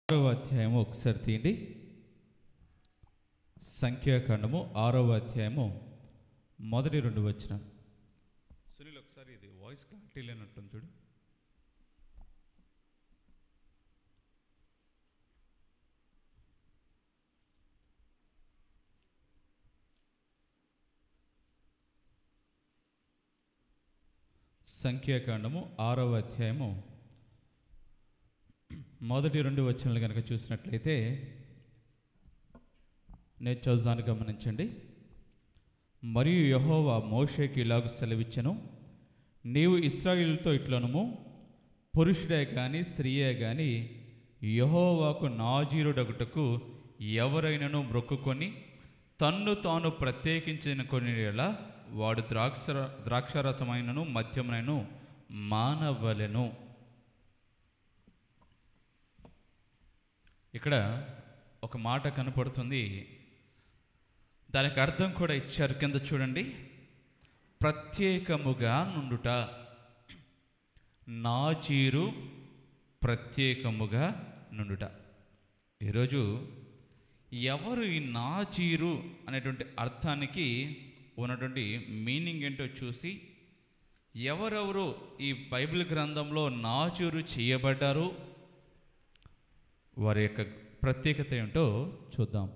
6వ అధ్యాయము ఒకసారి తీయండి. సంఖ్యాకాండము 6వ అధ్యాయము మొదటి 2 వచనాలు. సునీల్ ఒకసారి ఇది వాయిస్ క్లారిటీ లేనట్టుంది చూడు. సంఖ్యాకాండము 6వ అధ్యాయము మొదటి 2 వచనాలు కనుక చూసినట్లయితే నేను చదువుతాను, గమనించండి. మరియు యెహోవా మోషేకి ఇలాగ సెలవిచ్చెను, నీవు ఇశ్రాయేలుతో ఇట్లనుము, పురుషుడే కానీ స్త్రీయే కానీ యెహోవాకు నాజీరుడగుటకు ఎవరైనను మొక్కుకొని తన్ను తాను ప్రత్యేకించిన కొనిలా వాడు ద్రాక్షారసమైనను మద్యమునైనను మానవలెను. ఇక్కడ ఒక మాట కనపడుతుంది, దానికి అర్థం కూడా ఇచ్చారు. కింద చూడండి, ప్రత్యేకముగా నుండుట. నాజీరు ప్రత్యేకముగా నుండుట. ఈరోజు ఎవరు ఈ నాజీరు అనేటువంటి అర్థానికి ఉన్నటువంటి మీనింగ్ ఏంటో చూసి ఎవరెవరు ఈ బైబిల్ గ్రంథంలో నాజీరు చేయబడ్డారు, వారి యొక్క ప్రత్యేకత ఏంటో చూద్దాం.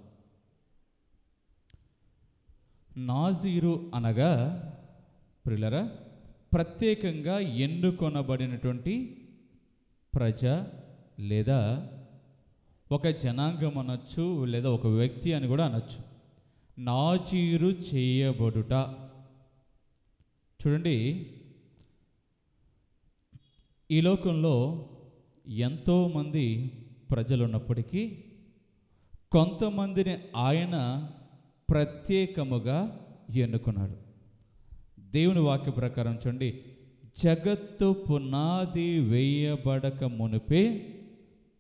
నాజీరు అనగా ప్రియులారా, ప్రత్యేకంగా ఎన్నుకొనబడినటువంటి ప్రజ లేదా ఒక జనాంగం అనొచ్చు, లేదా ఒక వ్యక్తి అని కూడా అనొచ్చు. నాజీరు చేయబడుట. చూడండి, ఈ లోకంలో ఎంతోమంది ప్రజలు ఉన్నప్పటికీ కొంతమందిని ఆయన ప్రత్యేకముగా ఎన్నుకున్నాడు. దేవుని వాక్య ప్రకారం చూడండి, జగత్తు పునాది వేయబడక మునిపే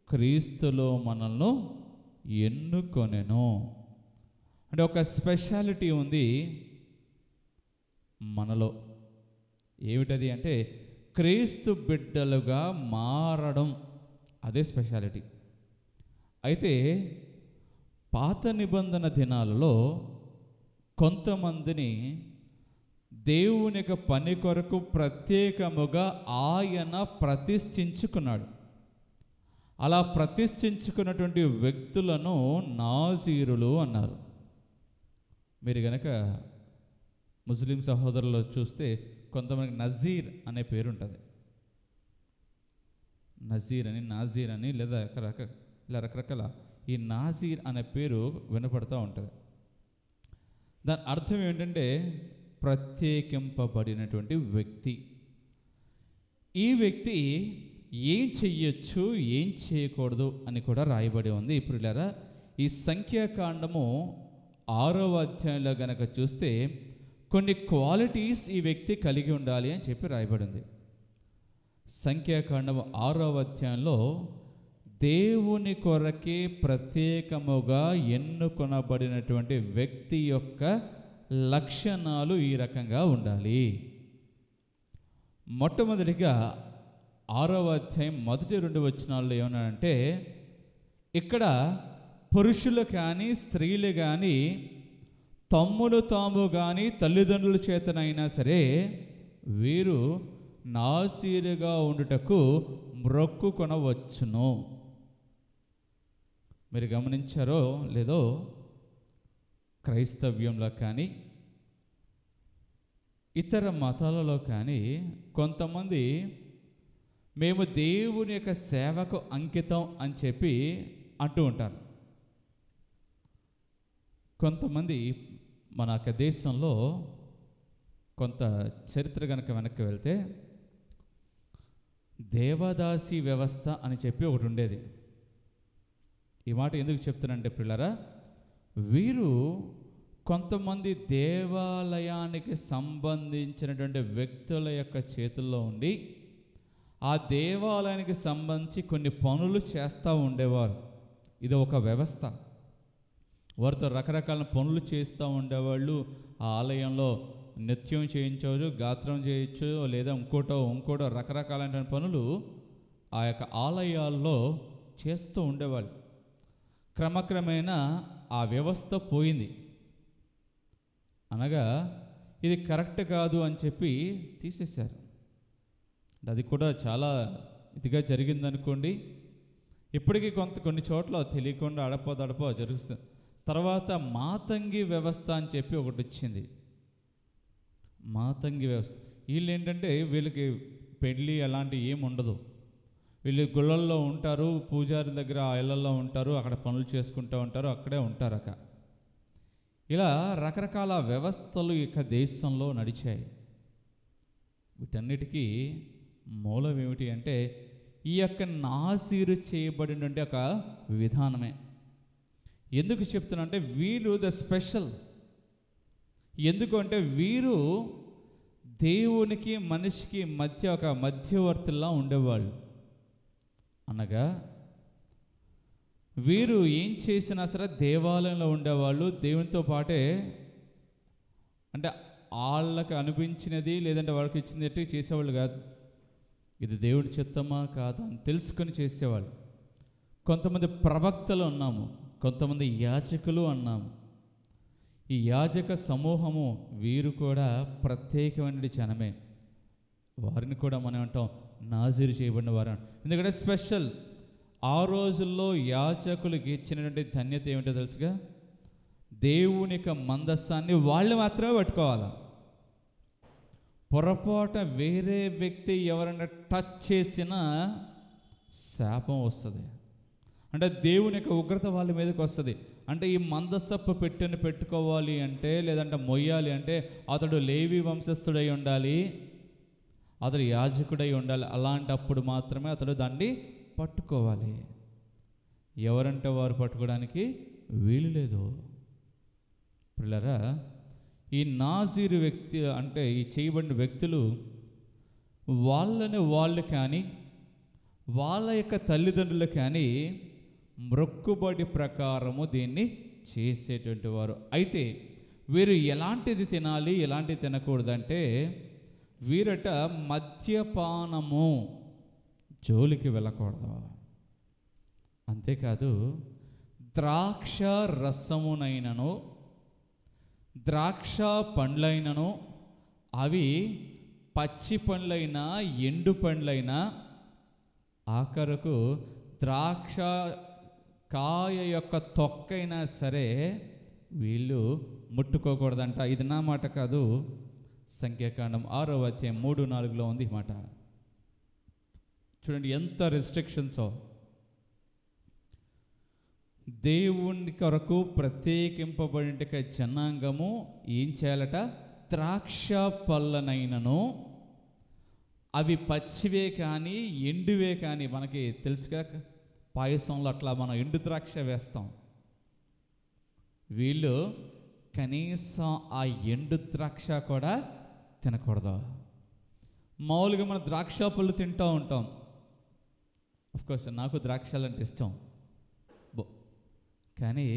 క్రీస్తులో మనల్ని ఎన్నుకొనెను. అంటే ఒక స్పెషాలిటీ ఉంది మనలో. ఏమిటది అంటే క్రీస్తు బిడ్డలుగా మారడం. అదే స్పెషాలిటీ. అయితే పాత నిబంధన దినాలలో కొంతమందిని దేవుని యొక్క పని కొరకు ప్రత్యేకముగా ఆయన ప్రతిష్ఠించుకున్నాడు. అలా ప్రతిష్ఠించుకున్నటువంటి వ్యక్తులను నాజీరులు అన్నారు. మీరు కనుక ముస్లిం సహోదరులు చూస్తే కొంతమందికి నజీర్ అనే పేరు ఉంటుంది. నజీర్ అని, నాజీర్ అని, లేదా ఇలా రకరకాల ఈ నాజీర్ అనే పేరు వినపడుతూ ఉంటుంది. దాని అర్థం ఏంటంటే ప్రత్యేకింపబడినటువంటి వ్యక్తి. ఈ వ్యక్తి ఏం చెయ్యొచ్చు, ఏం చేయకూడదు అని కూడా రాయబడి ఉంది. ఇప్పుడు ఇలా ఈ సంఖ్యాకాండము 6వ అధ్యాయంలో గనక చూస్తే కొన్ని క్వాలిటీస్ ఈ వ్యక్తి కలిగి ఉండాలి అని చెప్పి రాయబడింది. సంఖ్యాకాండము 6వ అధ్యాయంలో దేవుని కొరకే ప్రత్యేకముగా ఎన్నుకొనబడినటువంటి వ్యక్తి యొక్క లక్షణాలు ఈ రకంగా ఉండాలి. మొట్టమొదటిగా 6వ అధ్యాయం మొదటి 2 వచనాల్లో ఏమన్నాడంటే, ఇక్కడ పురుషులు కానీ స్త్రీలు కానీ తమ్ములు తాము కానీ తల్లిదండ్రుల చేతనైనా సరే వీరు నాజీరుగా ఉండుటకు మొక్కుకొనవచ్చును. మీరు గమనించారో లేదో, క్రైస్తవ్యంలో కానీ ఇతర మతాలలో కానీ కొంతమంది మేము దేవుని యొక్క సేవకు అంకితం అని చెప్పి అంటూ ఉంటారు. కొంతమంది మన యొక్క దేశంలో కొంత చరిత్ర కనుక వెనక్కి వెళ్తే దేవదాసి వ్యవస్థ అని చెప్పి ఒకటి ఉండేది. ఈ మాట ఎందుకు చెప్తానంటే పిల్లరా, వీరు కొంతమంది దేవాలయానికి సంబంధించినటువంటి వ్యక్తుల యొక్క చేతుల్లో ఉండి ఆ దేవాలయానికి సంబంధించి కొన్ని పనులు చేస్తూ ఉండేవారు. ఇది ఒక వ్యవస్థ. వారితో రకరకాల పనులు చేస్తూ ఉండేవాళ్ళు. ఆ ఆలయంలో నృత్యం చేయించవచ్చు, గాత్రం చేయొచ్చు, లేదా ఇంకోటో రకరకాలైన పనులు ఆ యొక్క ఆలయాల్లో చేస్తూ ఉండేవాళ్ళు. క్రమక్రమేణా ఆ వ్యవస్థ పోయింది. అనగా ఇది కరెక్ట్ కాదు అని చెప్పి తీసేశారు. అది కూడా చాలా ఇదిగా జరిగిందనుకోండి. ఇప్పటికీ కొన్ని చోట్ల తెలియకుండా అడపో జరుగుతుంది. తర్వాత మాతంగి వ్యవస్థ అని చెప్పి ఒకటి వచ్చింది. మాతంగి వ్యవస్థ. వీళ్ళు ఏంటంటే వీళ్ళకి పెళ్ళి అలాంటివి ఏమి ఉండదు. వీళ్ళు గుళ్ళల్లో ఉంటారు, పూజారి దగ్గర ఆ ఇళ్ళల్లో ఉంటారు, అక్కడ పనులు చేసుకుంటూ ఉంటారు, అక్కడే ఉంటారు. ఇలా రకరకాల వ్యవస్థలు ఇక దేశంలో నడిచాయి. వీటన్నిటికీ మూలం ఏమిటి అంటే ఈ యొక్క నాజీరు చేయబడినటువంటి ఒక విధానమే. ఎందుకు చెప్తున్నా అంటే వీరు ద స్పెషల్. ఎందుకు అంటే వీరు దేవునికి మనిషికి మధ్య ఒక మధ్యవర్తుల్లా ఉండేవాళ్ళు. అనగా వీరు ఏం చేసినా సరే దేవాలయంలో ఉండేవాళ్ళు. దేవునితో పాటే అంటే వాళ్ళకి అనిపించినది లేదంటే వాళ్ళకి ఇచ్చినట్టు చేసేవాళ్ళు కాదు. ఇది దేవుడి చిత్తమా కాదా అని తెలుసుకొని చేసేవాళ్ళు. కొంతమంది ప్రవక్తలు ఉన్నాము, కొంతమంది యాజకులు అన్నాము. ఈ యాజక సమూహము వీరు కూడా ప్రత్యేకమైన జనమే. వారిని కూడా మనం అంటాం నాజీరు చేయబడిన వారు. ఎందుకంటే స్పెషల్. ఆ రోజుల్లో యాజకులకు ఇచ్చినటువంటి ధన్యత ఏమిటో తెలుసుగా, దేవుని యొక్క మందస్సాన్ని వాళ్ళు మాత్రమే పట్టుకోవాలి. పొరపాట వేరే వ్యక్తి ఎవరైనా టచ్ చేసినా శాపం వస్తుంది. అంటే దేవుని యొక్క ఉగ్రత వాళ్ళ మీదకి వస్తుంది. అంటే ఈ మందసప్పు పెట్టుకోవాలి అంటే లేదంటే మొయ్యాలి అంటే అతడు లేవి వంశస్థుడై ఉండాలి, అతడు యాజకుడై ఉండాలి. అలాంటప్పుడు మాత్రమే అతడు దాన్ని పట్టుకోవాలి. ఎవరంటే వారు పట్టుకోవడానికి వీలు లేదు. పిల్లరా, ఈ నాజీరు వ్యక్తి అంటే ఈ చేయబడిన వ్యక్తులు వాళ్ళు కానీ వాళ్ళ యొక్క తల్లిదండ్రులు కానీ మొక్కుబడి ప్రకారము దీన్ని చేసేటువంటి వారు. అయితే వీరు ఎలాంటిది తినాలి ఎలాంటిది తినకూడదంటే వీరట మద్యపానము జోలికి వెళ్ళకూడదు. అంతేకాదు ద్రాక్ష రసమునైనను ద్రాక్ష పండ్లైనను అవి పచ్చి పండ్లైనా ఎండు పండ్లైనా ఆఖరకు ద్రాక్ష కాయ యొక్క తొక్కైనా సరే వీళ్ళు ముట్టుకోకూడదంట. ఇది నా మాట కాదు, సంఖ్యాకాండం 6వ అధ్యాయం 3-4 ఉంది ఈ మాట. చూడండి ఎంత రెస్ట్రిక్షన్సో. దేవుని కొరకు ప్రత్యేకింపబడిన జనాంగము ఏం చేయాలట, ద్రాక్ష పళ్ళనైనను అవి పచ్చివే కానీ ఎండువే కానీ, మనకి తెలుసుగా పాయసంలో అట్లా మనం ఎండు ద్రాక్ష వేస్తాం. వీళ్ళు కనీసం ఆ ఎండు ద్రాక్ష కూడా తినకూడదు. మామూలుగా మనం ద్రాక్ష పళ్ళు తింటూ ఉంటాం. అఫ్కోర్స్ నాకు ద్రాక్షలు అంటే ఇష్టం. కానీ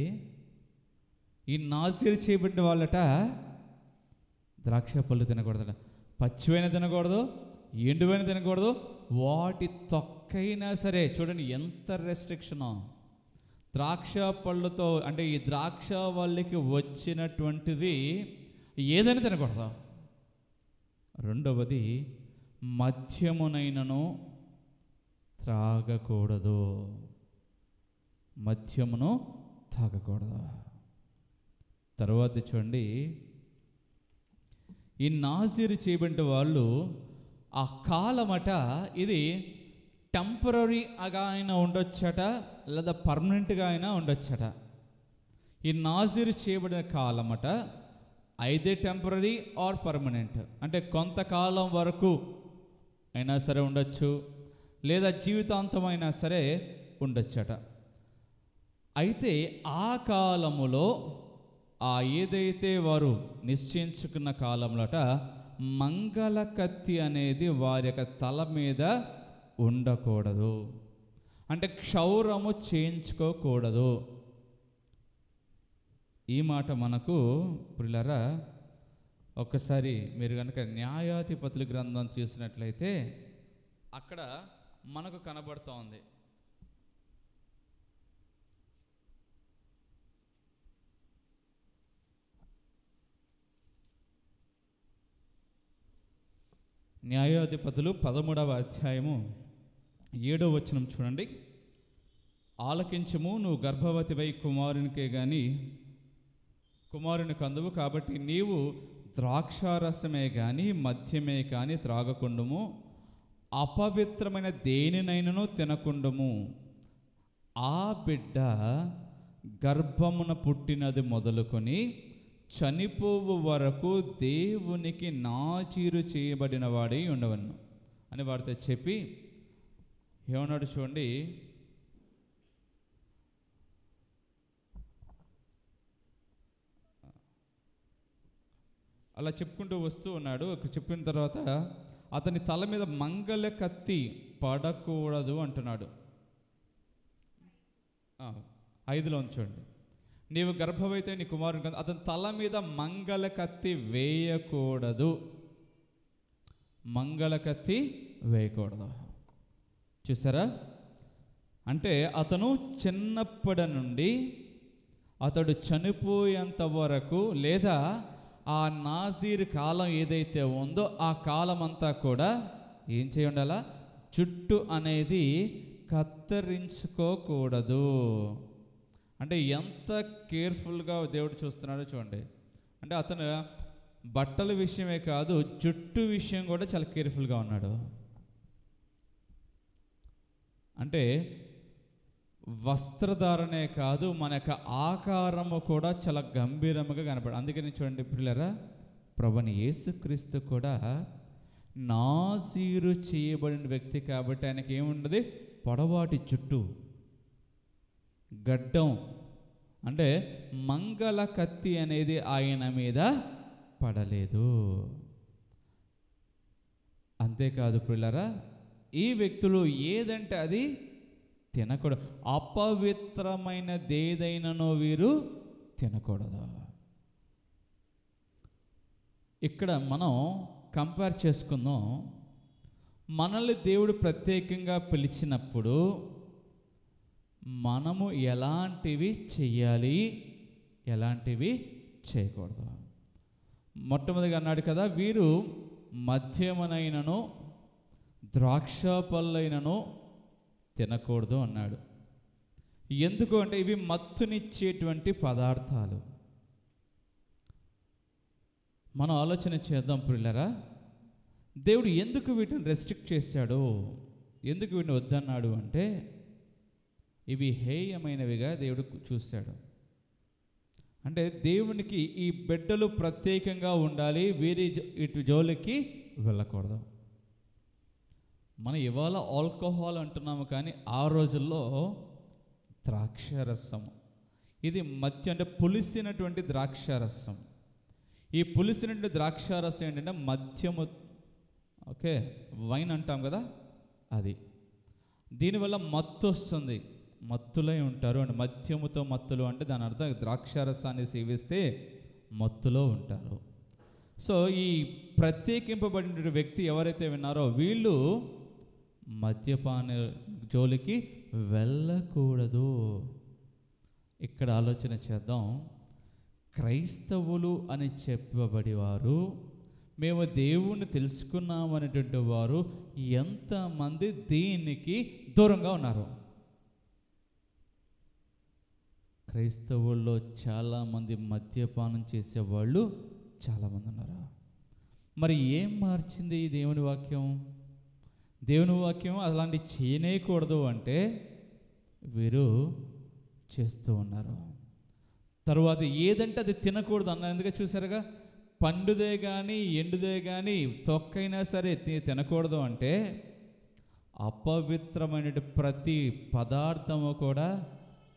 ఈ నాజీరు చేయబడిన వాళ్ళట ద్రాక్ష పళ్ళు తినకూడదట. పచ్చివైన తినకూడదు, ఎండువైన తినకూడదు, వాటి తొక్కైనా సరే. చూడండి ఎంత రెస్ట్రిక్షనో. ద్రాక్ష పళ్ళతో అంటే ఈ ద్రాక్ష వాళ్ళకి వచ్చినటువంటిది ఏదైనా తినకూడదు. రెండవది మద్యమునైనను త్రాగకూడదు. మద్యమును తాగకూడదు. తర్వాత చూడండి, ఈ నాజీరు చేయబడిన వాళ్ళు ఆ కాలమట ఇది టెంపరీగా అయినా ఉండొచ్చట, లేదా పర్మనెంట్గా అయినా ఉండొచ్చట. ఈ నాజీరు చేయబడిన కాలమట అయితే టెంపరీ ఆర్ పర్మనెంట్. అంటే కొంతకాలం వరకు అయినా సరే ఉండొచ్చు, లేదా జీవితాంతం అయినా సరే ఉండొచ్చట. అయితే ఆ కాలములో ఆ ఏదైతే వారు నిశ్చయించుకున్న కాలంలోట మంగళ కత్తి అనేది వారి యొక్క తల మీద ఉండకూడదు. అంటే క్షౌరము చేయించుకోకూడదు. ఈ మాట మనకు ప్రియులారా ఒక్కసారి మీరు కనుక న్యాయాధిపతుల గ్రంథం చూసినట్లయితే అక్కడ మనకు కనబడుతూ ఉంది. న్యాయాధిపతులు 13వ అధ్యాయము 7వ వచనం చూడండి. ఆలకించుము, నువ్వు గర్భవతివై కుమారునికే గాని కుమారుని కందువు, కాబట్టి నీవు ద్రాక్షారసమే కానీ మద్యమే కానీ త్రాగకుండుము, అపవిత్రమైన దేనినైనను తినకుండుము. ఆ బిడ్డ గర్భమున పుట్టినది మొదలుకొని చనిపోవు వరకు దేవునికి నాచీరు చేయబడిన వాడై ఉండవను అని వారితో చెప్పి ఏమన్నాడు చూడండి. అలా చెప్పుకుంటూ వస్తూ ఉన్నాడు. చెప్పిన తర్వాత అతని తల మీద మంగళ కత్తి పడకూడదు అంటున్నాడు. 5లో చూడండి, నీవు గర్భవైతే నీ కుమారుని అతని తల మీద మంగళ కత్తి వేయకూడదు. మంగళ కత్తి వేయకూడదు. చూసారా? అంటే అతను చిన్నప్పటి నుండి అతడు చనిపోయేంత వరకు, లేదా ఆ నాజీర్ కాలం ఏదైతే ఉందో ఆ కాలం అంతా కూడా ఏం చేయ ఉండాలా? జుట్టు అనేది కత్తిరించుకోకూడదు. అంటే ఎంత కేర్ఫుల్గా దేవుడు చూస్తున్నాడో చూడండి. అంటే అతను బట్టల విషయమే కాదు, జుట్టు విషయం కూడా చాలా కేర్ఫుల్గా ఉన్నాడు. అంటే వస్త్రధారణే కాదు, మన యొక్క ఆకారము కూడా చాలా గంభీరంగా కనపడు. అందుకని చూడండి పిల్లరా, ప్రభుని యేసుక్రీస్తు కూడా నాజీరు చేయబడిన వ్యక్తి కాబట్టి ఆయనకి ఏముండదు? పొడవాటి జుట్టు, గడ్డం. అంటే మంగళ కత్తి అనేది ఆయన మీద పడలేదు. అంతేకాదు పిల్లరా, ఈ వ్యక్తులు ఏదంటే అది తినకూడదు. అపవిత్రమైనదేదైనానో వీరు తినకూడదు. ఇక్కడ మనం కంపేర్ చేసుకుందాం. మనల్ని దేవుడు ప్రత్యేకంగా పిలిచినప్పుడు మనము ఎలాంటివి చెయ్యాలి, ఎలాంటివి చేయకూడదు. మొట్టమొదటిగా అన్నాడు కదా, వీరు మద్యమునైనను ద్రాక్ష పళ్ళైనను తినకూడదు అన్నాడు. ఎందుకు అంటే ఇవి మత్తునిచ్చేటువంటి పదార్థాలు. మనం ఆలోచన చేద్దాం పిల్లరా, దేవుడు ఎందుకు వీటిని రెస్ట్రిక్ట్ చేశాడు, ఎందుకు వీటిని వద్దన్నాడు అంటే ఇవి హేయమైనవిగా దేవుడు చూశాడు. అంటే దేవునికి ఈ బిడ్డలు ప్రత్యేకంగా ఉండాలి, వీరి ఇటు జోలికి వెళ్ళకూడదు. మనం ఇవాళ ఆల్కహాల్ అంటున్నాము, కానీ ఆ రోజుల్లో ద్రాక్షారసం, ఇది మద్యం, అంటే పులిసినటువంటి ద్రాక్షారసం. ఈ పులిసినటువంటి ద్రాక్షారసం ఏంటంటే మద్యము, ఓకే, వైన్ అంటాం కదా అది. దీనివల్ల మత్తు వస్తుంది, మత్తులై ఉంటారు. అంటే మద్యముతో మత్తులు అంటే దాని అర్థం ద్రాక్షారసాన్ని సేవిస్తే మత్తులో ఉంటారు. సో ఈ ప్రత్యేకింపబడిన వ్యక్తి ఎవరైతే విన్నారో వీళ్ళు మద్యపాన జోలికి వెళ్ళకూడదు. ఇక్కడ ఆలోచన చేద్దాం. క్రైస్తవులు అని చెప్పబడి వారు, మేము దేవుణ్ణి తెలుసుకున్నామనేటువంటి వారు ఎంతమంది దీనికి దూరంగా ఉన్నారు? క్రైస్తవుల్లో చాలామంది మద్యపానం చేసేవాళ్ళు చాలామంది ఉన్నారు. మరి ఏం మార్చింది ఈ దేవుని వాక్యం? దేవుని వాక్యం అలాంటి చేయనేయకూడదు అంటే వీరు చేస్తూ ఉన్నారు. తరువాత ఏదంటే అది తినకూడదు అన్నారు. ఎందుకంటే చూసారుగా, పండుదే కానీ ఎండుదే కానీ తొక్కైనా సరే తినకూడదు అంటే అపవిత్రమైన ప్రతి పదార్థము కూడా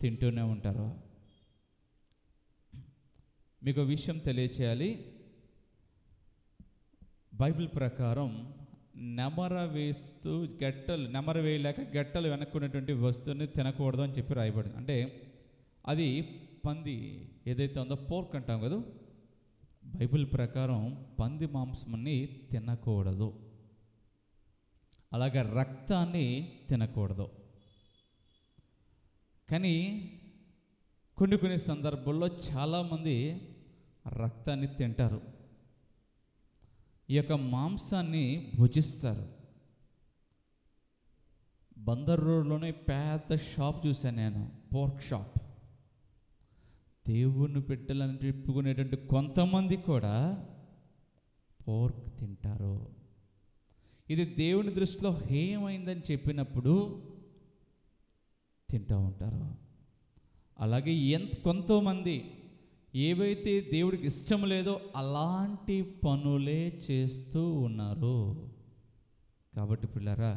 తింటూనే ఉంటారు. మీకు విషయం తెలియచేయాలి. బైబిల్ ప్రకారం నెమర వేస్తూ నెమర వేయలేక గెట్టలు వెనక్కున్నటువంటి వస్తువుని తినకూడదు అని చెప్పి రాయబడింది. అంటే అది పంది ఏదైతే ఉందో పోర్క్ అంటాం కదా, బైబిల్ ప్రకారం పంది మాంసాన్ని తినకూడదు. అలాగే రక్తాన్ని తినకూడదు. కానీ కొన్ని సందర్భాల్లో చాలామంది రక్తాన్ని తింటారు. ఈ యొక్క మాంసాన్ని భుజిస్తారు. బందర్ రోడ్లోనే పెద్ద షాప్ చూశాను నేను, పోర్క్ షాప్. దేవుణ్ణి పెట్టాలని చెప్పుకునేటువంటి కొంతమంది కూడా పోర్క్ తింటారు. ఇది దేవుని దృష్టిలో హేయమైందని చెప్పినప్పుడు తింటూ ఉంటారు. అలాగే కొంతమంది ఏవైతే దేవుడికి ఇష్టం లేదో అలాంటి పనులే చేస్తూ ఉన్నారు. కాబట్టి పిల్లరా,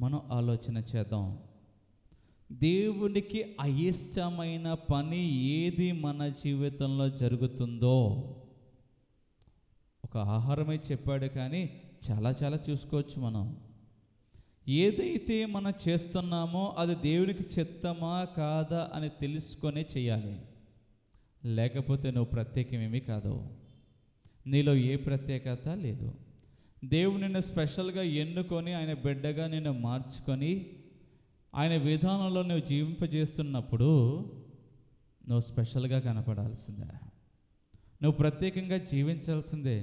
మనం ఆలోచన చేద్దాం. దేవునికి అయిష్టమైన పని ఏది మన జీవితంలో జరుగుతుందో, ఒక ఆహారమే చెప్పాడు కానీ చాలా చాలా చూసుకోవచ్చు. మనం ఏదైతే మనం చేస్తున్నామో అది దేవునికి చిత్తమా కాదా అని తెలుసుకొనే చేయాలి. లేకపోతే నువ్వు ప్రత్యేకమేమీ కాదు, నీలో ఏ ప్రత్యేకత లేదు. దేవుడు నిన్ను స్పెషల్గా ఎన్నుకొని ఆయన బిడ్డగా నిన్ను మార్చుకొని ఆయన విధానంలో నువ్వు జీవింపజేస్తున్నప్పుడు నువ్వు స్పెషల్గా కనపడాల్సిందే, నువ్వు ప్రత్యేకంగా జీవించాల్సిందే.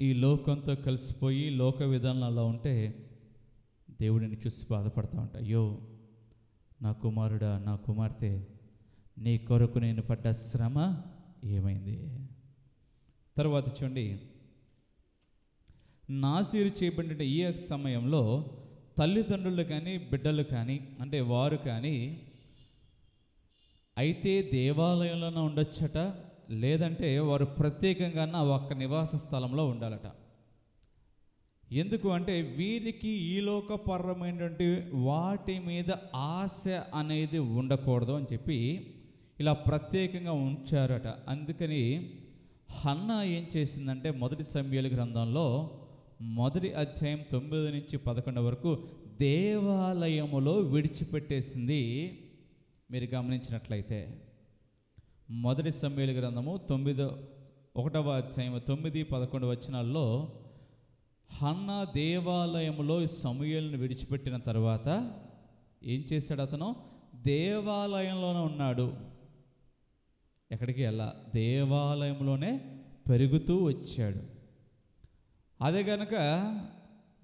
ఈ లోకంతో కలిసిపోయి లోక విధానాల్లో ఉంటే దేవుడిని చూసి బాధపడతా ఉంటా. అయ్యో నా కుమారుడా, నా కుమార్తె, నీ కొరకు నేను పడ్డ శ్రమ ఏమైంది? తర్వాత చూడండి, నాజీరు చేయబడిన ఈ సమయంలో తల్లిదండ్రులు కానీ బిడ్డలు కానీ అంటే వారు కానీ అయితే దేవాలయంలోనే ఉండొచ్చట, లేదంటే వారు ప్రత్యేకంగా ఒక్క నివాస స్థలంలో ఉండాలట. ఎందుకు అంటే వీరికి ఈ లోకపరమైనటువంటి వాటి మీద ఆశ అనేది ఉండకూడదు అని చెప్పి ఇలా ప్రత్యేకంగా ఉంచారట. అందుకని హన్నా ఏం చేసిందంటే మొదటి సమూయేలు గ్రంథంలో 1వ అధ్యాయం 9 నుంచి 11 వరకు దేవాలయములో విడిచిపెట్టేసింది. మీరు గమనించినట్లయితే మొదటి సమూయేలు గ్రంథము 1వ అధ్యాయం 9, 11 వచనాల్లో హన్నా దేవాలయంలో సమూయేలును విడిచిపెట్టిన తర్వాత ఏం చేశాడు? అతను దేవాలయంలోనే ఉన్నాడు. ఎక్కడికి వెళ్ళా, దేవాలయంలోనే పెరుగుతూ వచ్చాడు. అదే కనుక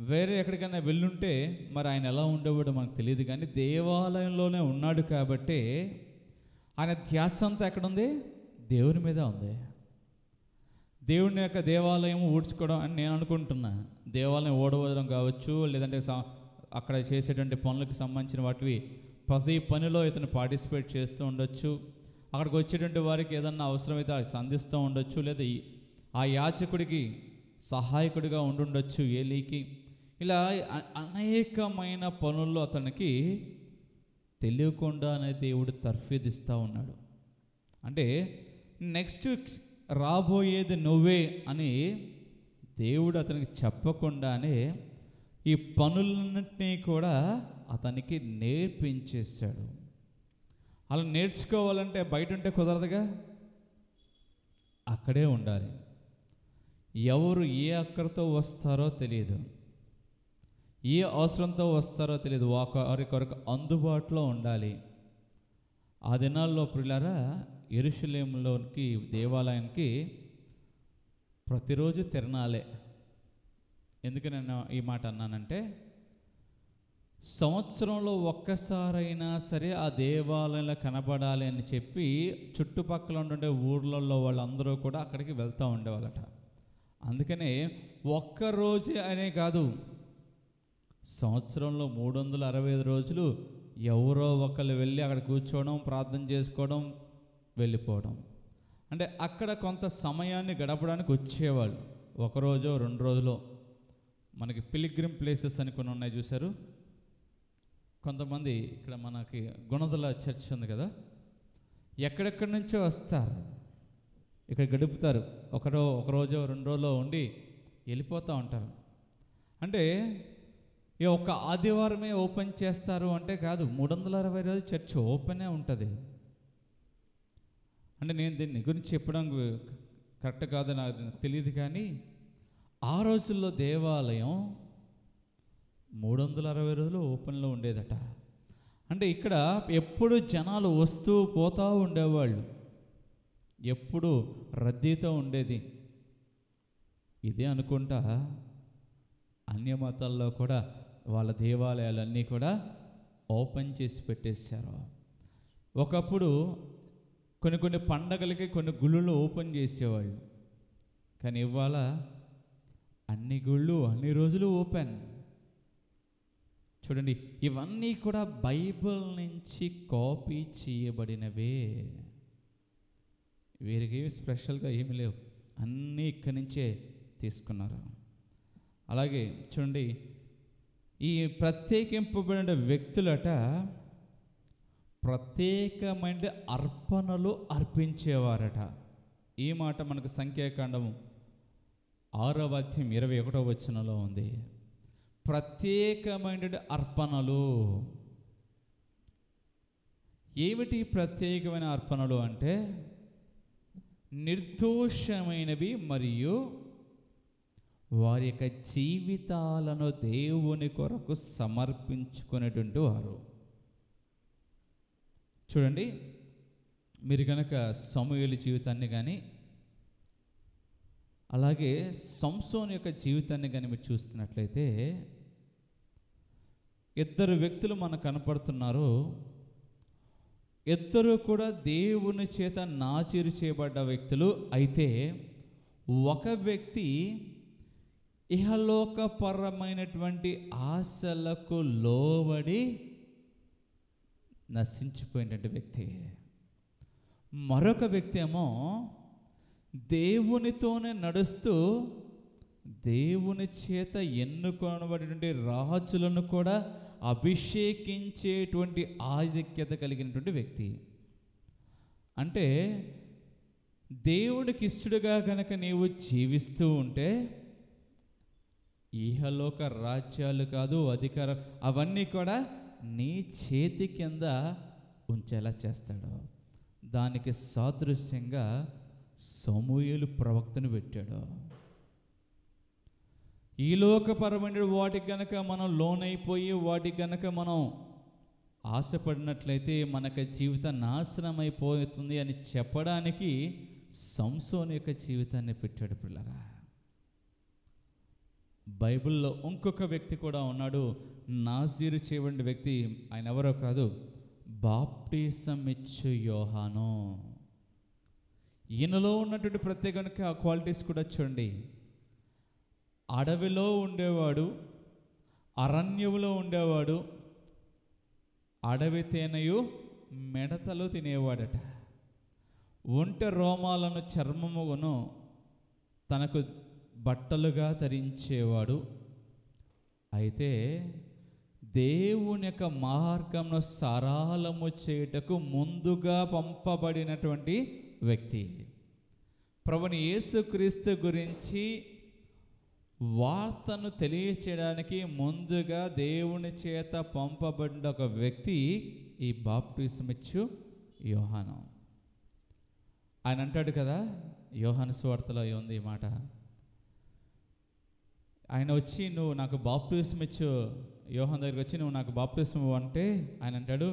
వేరే ఎక్కడికైనా వెళ్ళుంటే మరి ఆయన ఎలా ఉండేవాడో మనకు తెలియదు, కానీ దేవాలయంలోనే ఉన్నాడు కాబట్టి ఆయన ధ్యాస అంతా ఎక్కడుంది? దేవుని మీద ఉంది. దేవుని యొక్క దేవాలయం ఊడ్చుకోవడం అని నేను అనుకుంటున్నా. దేవాలయం ఓడవడం కావచ్చు, లేదంటే అక్కడ చేసేటువంటి పనులకు సంబంధించిన వాటివి ప్రతి పనిలో ఇతను పార్టిసిపేట్ చేస్తూ ఉండొచ్చు. అక్కడికి వచ్చేటువంటి వారికి ఏదన్నా అవసరమైతే అది సంధిస్తూ ఉండొచ్చు, లేదా ఆ యాజకుడికి సహాయకుడిగా ఉండుండొచ్చు ఏలీకి. ఇలా అనేకమైన పనుల్లో అతనికి తెలియకుండానే దేవుడు తర్ఫీదిస్తూ ఉన్నాడు. అంటే నెక్స్ట్ రాబోయేది నువ్వే అని దేవుడు అతనికి చెప్పకుండానే ఈ పనులన్నింటినీ కూడా అతనికి నేర్పించేశాడు. అలా నేర్చుకోవాలంటే బయట ఉంటే కుదరదుగా, అక్కడే ఉండాలి. ఎవరు ఏ అక్కరతో వస్తారో తెలియదు, ఏ అవసరంతో వస్తారో తెలియదు, వారి కొరకు అందుబాటులో ఉండాలి. ఆ దినాల్లో ప్రియులారా యెరూషలేములోనికి దేవాలయానికి ప్రతిరోజు తిరణాలే. ఎందుకు నేను ఈ మాట అన్నానంటే, సంవత్సరంలో ఒక్కసారైనా సరే ఆ దేవాలయంలో కనబడాలి అని చెప్పి చుట్టుపక్కల ఉండే ఊర్లలో వాళ్ళందరూ కూడా అక్కడికి వెళ్తూ ఉండేవాళ్ళట. అందుకనే ఒక్కరోజే అనే కాదు, సంవత్సరంలో 365 రోజులు ఎవరో ఒకళ్ళు వెళ్ళి అక్కడ కూర్చోవడం, ప్రార్థన చేసుకోవడం, వెళ్ళిపోవడం. అంటే అక్కడ కొంత సమయాన్ని గడపడానికి వచ్చేవాళ్ళు. ఒకరోజో 2 రోజులో. మనకి పిలిగ్రిమ్ ప్లేసెస్ అని కొన్ని ఉన్నాయి, చూశారు. కొంతమంది ఇక్కడ మనకి గుణదల చర్చ్ ఉంది కదా, ఎక్కడెక్కడి నుంచో వస్తారు, ఇక్కడ గడుపుతారు. ఒక రోజో 2 రోజులో ఉండి వెళ్ళిపోతూ ఉంటారు. అంటే ఈ ఒక్క ఆదివారమే ఓపెన్ చేస్తారు అంటే కాదు, 360 రోజులు చర్చ్ ఓపెనే ఉంటుంది. అంటే నేను దీన్ని గురించి చెప్పడం కరెక్ట్ కాదు, నాకు తెలియదు. కానీ ఆ రోజుల్లో దేవాలయం 360 రోజులు ఓపెన్లో ఉండేదట. అంటే ఇక్కడ ఎప్పుడు జనాలు వస్తూ పోతూ ఉండేవాళ్ళు, ఎప్పుడు రద్దీతో ఉండేది. ఇదే అనుకుంటా అన్య మతాల్లో కూడా వాళ్ళ దేవాలయాలన్నీ కూడా ఓపెన్ చేసి పెట్టేశారు. ఒకప్పుడు కొన్ని పండగలకి కొన్ని గుళ్ళు ఓపెన్ చేసేవాళ్ళు, కానీ ఇవాళ అన్ని గుళ్ళు అన్ని రోజులు ఓపెన్. చూడండి, ఇవన్నీ కూడా బైబిల్ నుంచి కాపీ చేయబడినవే, వీరికి స్పెషల్గా ఏమి లేవు, అన్నీ ఇక్కడి నుంచే తీసుకున్నారు. అలాగే చూడండి, ఈ ప్రత్యేకింపబడిన వ్యక్తులట ప్రత్యేకమైన అర్పణలు అర్పించేవారట. ఈ మాట మనకు సంఖ్యాకాండం 6వ అధ్యాయం 21వ వచనంలో ఉంది. ప్రత్యేకమైన అర్పణలు. ఏమిటి ప్రత్యేకమైన అర్పణలు అంటే నిర్దోషమైనవి మరియు వారి యొక్క జీవితాలను దేవుని కొరకు సమర్పించుకునేటువంటి వారు. చూడండి, మీరు కనుక సమూయేలు జీవితాన్ని కానీ అలాగే సంసోను యొక్క జీవితాన్ని కానీ మీరు చూస్తున్నట్లయితే ఇద్దరు వ్యక్తులు మనకు కనపడుతున్నారు. ఇద్దరు కూడా దేవుని చేత నాచీరు చేయబడ్డ వ్యక్తులు. అయితే ఒక వ్యక్తి ఇహలోకపరమైనటువంటి ఆశలకు లోబడి నశించిపోయినటువంటి వ్యక్తి. మరొక వ్యక్తి ఏమో దేవునితోనే నడుస్తూ దేవుని చేత ఎన్నుకొనబడినటువంటి రాజులను కూడా అభిషేకించేటువంటి ఆధిక్యత కలిగినటువంటి వ్యక్తి. అంటే దేవుడికి ఇష్టడుగా కనుక నీవు జీవిస్తూ ఉంటే ఇహలోక రాజ్యాలు కాదు, అధికారం అవన్నీ కూడా నీ చేతి కింద ఉంచేలా చేస్తాడు. దానికి సాదృశ్యంగా సమూయేలు ప్రవక్తను పెట్టాడు. ఈ లోకపరమైన వాటికి గనక మనం లోనైపోయి వాటికి గనక మనం ఆశపడినట్లయితే మనకు జీవితం నాశనం అయిపోతుంది అని చెప్పడానికి సంసోను యొక్క జీవితాన్ని పెట్టాడు. పిల్లరా, బైబిల్లో ఇంకొక వ్యక్తి కూడా ఉన్నాడు, నాజీరు చేయబడిన వ్యక్తి. ఆయన ఎవరో కాదు, బాప్టిజం ఇచ్చు యోహాను. ఈయనలో ఉన్నటువంటి ప్రత్యేక క్వాలిటీస్ కూడా చూడండి. అడవిలో ఉండేవాడు, అరణ్యములో ఉండేవాడు, అడవి తేనెయు మెడతలు తినేవాడట. ఒంటె రోమాలను చర్మమును తనకు బట్టలుగా ధరించేవాడు. అయితే దేవుని యొక్క మార్గంను సరళము చేయుటకు ముందుగా పంపబడినటువంటి వ్యక్తి. ప్రభుని యేసుక్రీస్తు గురించి వార్తను తెలియచేయడానికి ముందుగా దేవుని చేత పంపబడిన ఒక వ్యక్తి ఈ బాప్టిజం ఇచ్చు యోహాను. ఆయన అంటాడు కదా, యోహాను సువార్తలో ఉంది ఈ మాట. ఆయన వచ్చి నువ్వు నాకు బాప్టిజం ఇచ్చు, యోహాను దగ్గరికి వచ్చి నువ్వు నాకు బాప్టిజం అంటే ఆయన అంటాడు,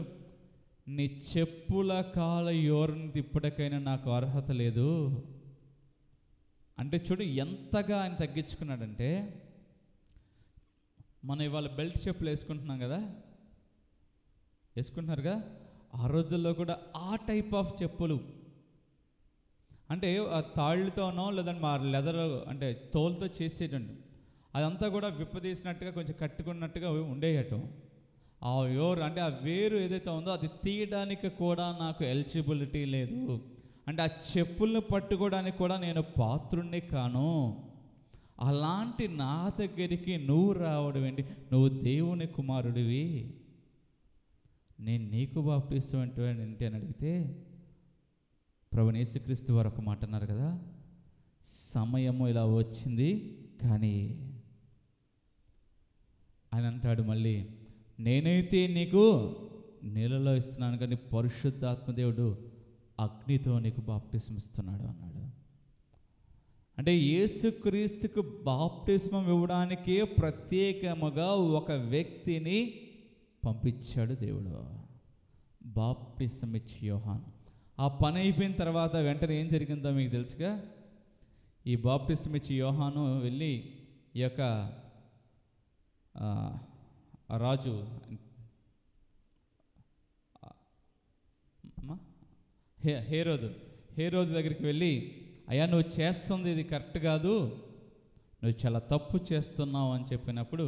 నీ చెప్పుల కాల యోరుని తిప్పటికైనా నాకు అర్హత లేదు. అంటే చూడు ఎంతగా ఆయన తగ్గించుకున్నాడంటే, మనం ఇవాళ బెల్ట్ చెప్పులు వేసుకుంటున్నాం కదా, వేసుకుంటున్నారుగా, ఆ రోజుల్లో కూడా ఆ టైప్ ఆఫ్ చెప్పులు అంటే ఆ తాళ్ళతోనో లేదంటే మా లెదర్ అంటే తోలుతో చేసేటండి, అదంతా కూడా విప్పదీసినట్టుగా కొంచెం కట్టుకున్నట్టుగా ఉండేయటం. ఆ యోర్ అంటే ఆ వేరు ఏదైతే ఉందో అది తీయడానికి కూడా నాకు ఎలిజిబిలిటీ లేదు. అంటే ఆ చెప్పులను పట్టుకోవడానికి కూడా నేను పాత్రుణ్ణి కాను. అలాంటి నా దగ్గరికి నువ్వు రావడం ఏంటి? నువ్వు దేవుని కుమారుడివి, నేను నీకు బాప్టిజం ఏంటి అని అడిగితే ప్రభువైన యేసుక్రీస్తు వారు ఒక మాట అన్నారు కదా, సమయము ఇలా వచ్చింది కానీ ఆయన అంటాడు మళ్ళీ, నేనైతే నీకు నీళ్ళలో ఇస్తున్నాను కానీ పరిశుద్ధాత్మదేవుడు అగ్నితో నీకు బాప్టిజం ఇస్తున్నాడు అన్నాడు. అంటే యేసుక్రీస్తుకు బాప్టిజం ఇవ్వడానికే ప్రత్యేకముగా ఒక వ్యక్తిని పంపించాడు దేవుడు, బాప్టిజం ఇచ్చి యోహాను. ఆ పని అయిపోయిన తర్వాత వెంటనే ఏం జరిగిందో మీకు తెలుసుగా, ఈ బాప్టిజం ఇచ్చి యోహాను వెళ్ళి ఈ యొక్క రాజు హేరోదు దగ్గరికి వెళ్ళి, అయ్యా నువ్వు చేస్తుంది ఇది కరెక్ట్ కాదు, నువ్వు చాలా తప్పు చేస్తున్నావు అని చెప్పినప్పుడు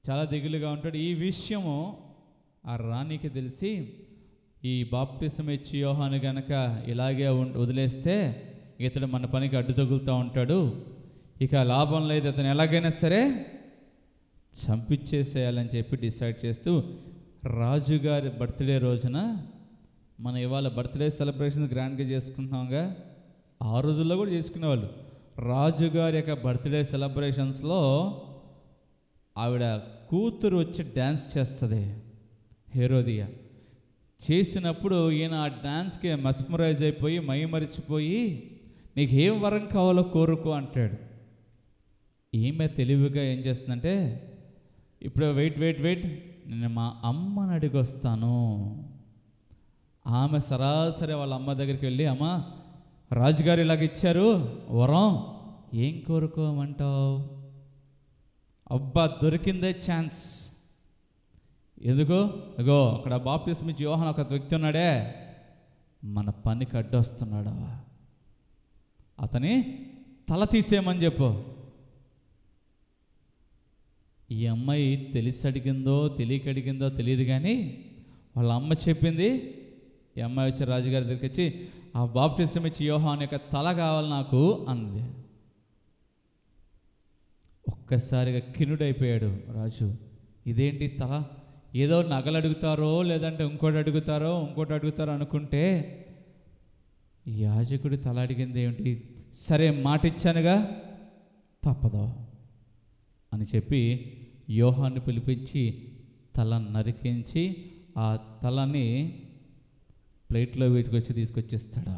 చాలా దిగులుగా ఉంటాడు. ఈ విషయము ఆ రాణికి తెలిసి, ఈ బాప్టిజం ఇచ్చి యోహాను గనక ఇలాగే వదిలేస్తే ఇతడు మన పనికి అడ్డు తగులుతూ ఉంటాడు, ఇక లాభం లేదు, అతను ఎలాగైనా సరే చంపించేసేయాలని చెప్పి డిసైడ్ చేస్తూ రాజుగారి బర్త్డే రోజున, మనం ఇవాళ బర్త్డే సెలబ్రేషన్ గ్రాండ్గా చేసుకుంటున్నాంగా, ఆ రోజుల్లో కూడా చేసుకునేవాళ్ళు. రాజుగారి యొక్క బర్త్డే సెలబ్రేషన్స్లో ఆవిడ కూతురు వచ్చి డ్యాన్స్ చేస్తుంది, హేరోదియా. చేసినప్పుడు ఈయన ఆ డ్యాన్స్కి మస్మరైజ్ అయిపోయి మైమరిచిపోయి, నీకు ఏం వరం కావాలో కోరుకో అంటాడు. ఈమె తెలివిగా ఏం చేస్తుందంటే, ఇప్పుడు వెయిట్ నేను మా అమ్మని అడిగి వస్తాను. ఆమె సరాసరి వాళ్ళ అమ్మ దగ్గరికి వెళ్ళి, అమ్మ రాజుగారు ఇలాగ ఇచ్చారు వరం, ఏం కోరుకోమంటావు? అబ్బా దొరికిందే ఛాన్స్. ఎందుకు? అగో అక్కడ బాప్టిజం ఇచ్చి యోహాను ఒక వ్యక్తి ఉన్నాడే, మన పనికి అడ్డొస్తున్నాడు, అతని తల తీసేయమని చెప్పు. ఈ అమ్మాయి తెలిసి అడిగిందో తెలియక అడిగిందో తెలియదు, కానీ వాళ్ళ అమ్మ చెప్పింది. ఈ అమ్మాయి వచ్చి రాజుగారి దగ్గరికి వచ్చి, ఆ బాప్టిజం ఇచ్చి యోహాను యొక్క తల కావాలి నాకు అంది. ఒక్కసారిగా కినుడైపోయాడు రాజు. ఇదేంటి తల? ఏదో నగలు అడుగుతారో లేదంటే ఇంకోటి అడుగుతారో అనుకుంటే, యాజకుడి తల అడిగింది ఏమిటి? సరే మాట ఇచ్చానుగా, తప్పదు అని చెప్పి యోహాన్ని పిలిపించి తల నరికించి ఆ తలని ప్లేట్లో వీటికి వచ్చి తీసుకొచ్చేస్తాడు.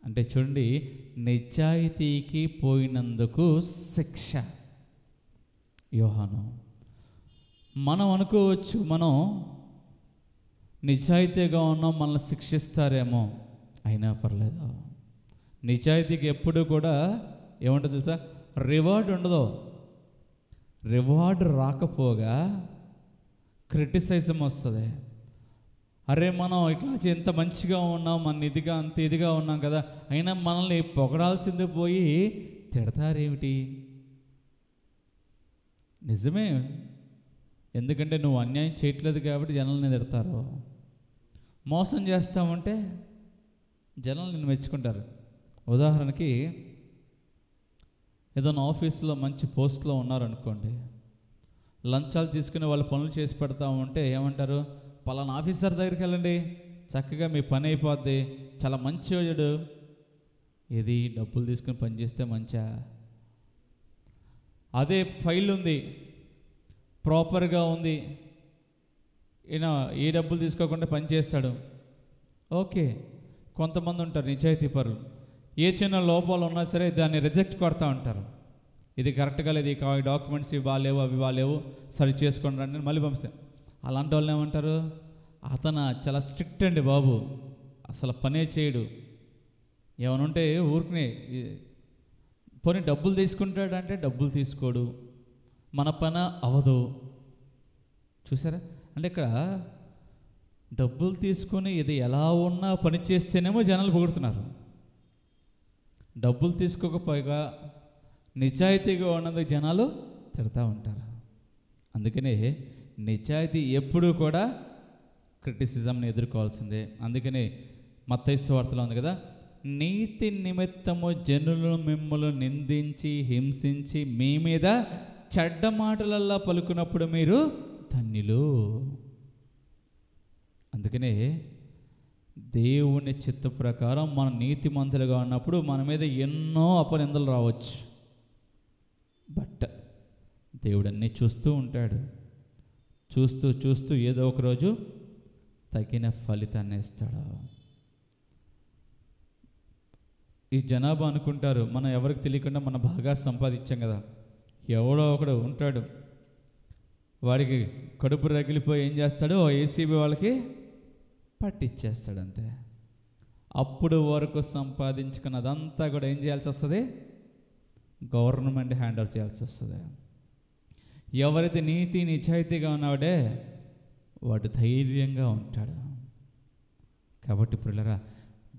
అంటే చూడండి, నిజాయితీకి పోయినందుకు శిక్ష. యోహాను మనం అనుకోవచ్చు, మనం నిజాయితీగా ఉన్నాం, మనల్ని శిక్షిస్తారేమో. అయినా పర్లేదు, నిజాయితీకి ఎప్పుడు కూడా ఏముంటుంది తెలుసా? రివార్డ్ ఉండదు. రివార్డ్ రాకపోగా క్రిటిసైజం వస్తుంది. అరే మనం ఇట్లా ఎంత మంచిగా ఉన్నాం, మన ఇదిగా అంత ఇదిగా ఉన్నాం కదా, అయినా మనల్ని పొగడాల్సింది పోయి తిడతారేమిటి? నిజమే, ఎందుకంటే నువ్వు అన్యాయం చేయట్లేదు కాబట్టి జనాలు తిడతారు. మోసం చేస్తామంటే జనాలు నిన్ను మెచ్చుకుంటారు. ఉదాహరణకి ఏదైనా ఆఫీస్లో మంచి పోస్ట్లో ఉన్నారనుకోండి, లంచాలు తీసుకుని వాళ్ళు పనులు చేసి పెడతా ఉంటే ఏమంటారు? పలానా ఆఫీసర్ దగ్గరికి వెళ్ళండి, చక్కగా మీ పని అయిపోద్ది, చాలా మంచివాడు. ఇది డబ్బులు తీసుకుని పని చేస్తే మంచా? అదే ఫైల్ ఉంది, ప్రాపర్గా ఉంది, ఈయన ఏ డబ్బులు తీసుకోకుండా పని చేస్తాడు, ఓకే. కొంతమంది ఉంటారు నిజాయితీ పరులు, ఏ చిన్న లోపాలు ఉన్నా సరే దాన్ని రిజెక్ట్ కొడతా ఉంటారు. ఇది కరెక్ట్గా లేదు, ఈ డాక్యుమెంట్స్ ఇవి బాగాలేవు, అవి బాగాలేవు, సరి చేసుకొని రండి మళ్ళీ పంపిస్తాను. అలాంటి వాళ్ళు ఏమంటారు? అతను చాలా స్ట్రిక్ట్ అండి బాబు, అసలు పనే చేయడు. ఏమనుంటే ఊరికనే పోనీ డబ్బులు తీసుకుంటాడంటే డబ్బులు తీసుకోడు, మన పని అవదు. చూసారా? అంటే ఇక్కడ డబ్బులు తీసుకొని ఇది ఎలా ఉన్నా పని చేస్తేనేమో జనాలు పొగుడుతున్నారు. డబ్బులు తీసుకోకపోగా నిజాయితీగా ఉన్నది జనాలు తిడతా ఉంటారు. అందుకనే నిజాయితీ ఎప్పుడూ కూడా క్రిటిసిజంని ఎదుర్కోవాల్సిందే. అందుకనే మత్తయి సువార్తలో ఉంది కదా, నీతి నిమిత్తము జనులు మిమ్మల్ని నిందించి హింసించి మీ మీద చెడ్డ మాటలల్లా పలుకున్నప్పుడు మీరు ధన్యులు. అందుకనే దేవుని చిత్త ప్రకారం మనం నీతిమంతులుగా ఉన్నప్పుడు మన మీద ఎన్నో అపనిందలు రావచ్చు, బట్ దేవుడు అన్నీ చూస్తూ ఉంటాడు. చూస్తూ చూస్తూ ఏదో ఒకరోజు తగిన ఫలితాన్ని ఇస్తాడు. ఈ జనాభా అనుకుంటారు మనం ఎవరికి తెలియకుండా మనం బాగా సంపాదించాం కదా, ఎవడో ఒకడు ఉంటాడు, వాడికి కడుపు రగిలిపోయి ఏం చేస్తాడు, ఏసీబీ వాళ్ళకి పట్టిచ్చేస్తాడు అంతే. అప్పుడు వరకు సంపాదించుకున్నదంతా కూడా ఏం చేయాల్సి వస్తుంది? గవర్నమెంట్ హ్యాండ్ ఓవర్ చేయాల్సి వస్తుంది. ఎవరైతే నీతి నిజాయితీగా ఉన్నాడే వాడు ధైర్యంగా ఉంటాడు. కాబట్టి పిల్లరా,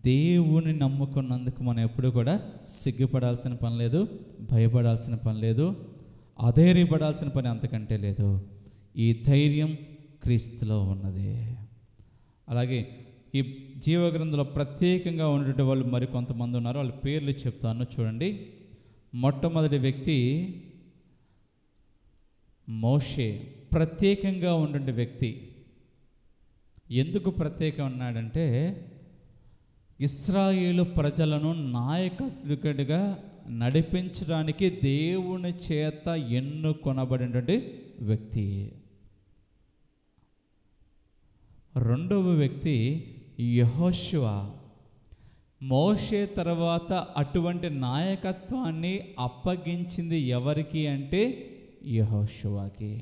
దేవుని నమ్ముకున్నందుకు మనం ఎప్పుడు కూడా సిగ్గుపడాల్సిన పని లేదు, భయపడాల్సిన పని లేదు, అధైర్యపడాల్సిన పని అంతకంటే లేదు. ఈ ధైర్యం క్రీస్తులో ఉన్నది. అలాగే ఈ జీవగ్రంథంలో ప్రత్యేకంగా ఉన్నటువంటి వాళ్ళు మరి కొంతమంది ఉన్నారు. వాళ్ళ పేర్లు చెప్తాను చూడండి. మొట్టమొదటి వ్యక్తి మోషే, ప్రత్యేకంగా ఉన్నటువంటి వ్యక్తి. ఎందుకు ప్రత్యేకం ఉన్నాడంటే ఇశ్రాయేలు ప్రజలను నాయకుడిగా నడిపించడానికి దేవుని చేత ఎన్నుకొనబడినటువంటి వ్యక్తి. రెండవ వ్యక్తి యెహోషువ. మోషే తర్వాత అటువంటి నాయకత్వాన్ని అప్పగించింది ఎవరికి అంటే యెహోషువకి.